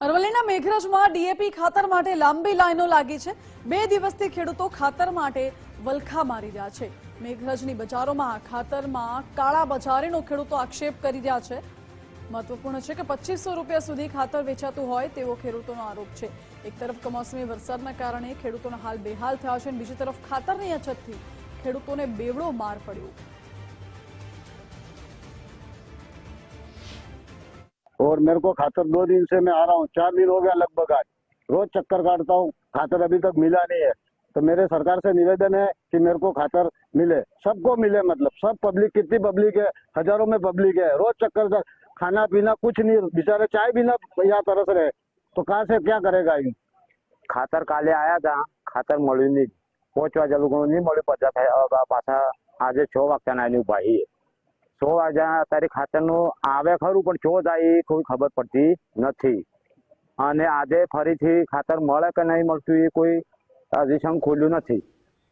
અરવલ્લીના મેઘરજમાં ડીએપી ખાતર માટે લાંબી લાઈનો લાગી છે। 2 દિવસથી ખેડૂતો ખાતર માટે વલખા મારી રહ્યા છે। મેઘરજની બજારોમાં ખાતરમાં કાળા બજારીનો ખેડૂતો આક્ષેપ કરી રહ્યા છે। મહત્વપૂર્ણ છે કે 2500 રૂપિયા સુધી ખાતર વેચાતું હોય તેવો ખેડૂતોનો આરોપ છે। એક તરફ કમોસમી વરસાદના કારણે ખેડૂતોના હાલ બેહાલ થયા છે, બીજી તરફ ખાતરની અછતથી ખેડૂતોને બેવડો માર પડ્યો। और मेरे को खातर 2 दिन से मैं आ रहा हूँ, 4 दिन हो गया लगभग। आज रोज चक्कर काटता हूँ, खातर अभी तक मिला नहीं है। तो मेरे सरकार से निवेदन है कि मेरे को खातर मिले, सबको मिले। मतलब सब पब्लिक, कितनी पब्लिक है, हजारों में पब्लिक है। रोज चक्कर, खाना पीना कुछ नहीं, बेचारे चाय भी ना यहाँ तरस रहे, तो कहाँ से क्या करेगा ये। खातर काले आया था, खातर મળ્યું નહીં। 5 વાગ્યા લોકો નહીં મળ્યું, પાછા પાછા આજે 6 વાગ્યાના એની ઉભાઈ 6 વાગ્યા અત્યારે ખાતરનું આવે ખરું, પણ ચો જાય એ કોઈ ખબર પડતી નથી। અને આજે ફરીથી ખાતર મળે કે નહીં મળતું એ કોઈ હજી સમ ખોલ્યું નથી।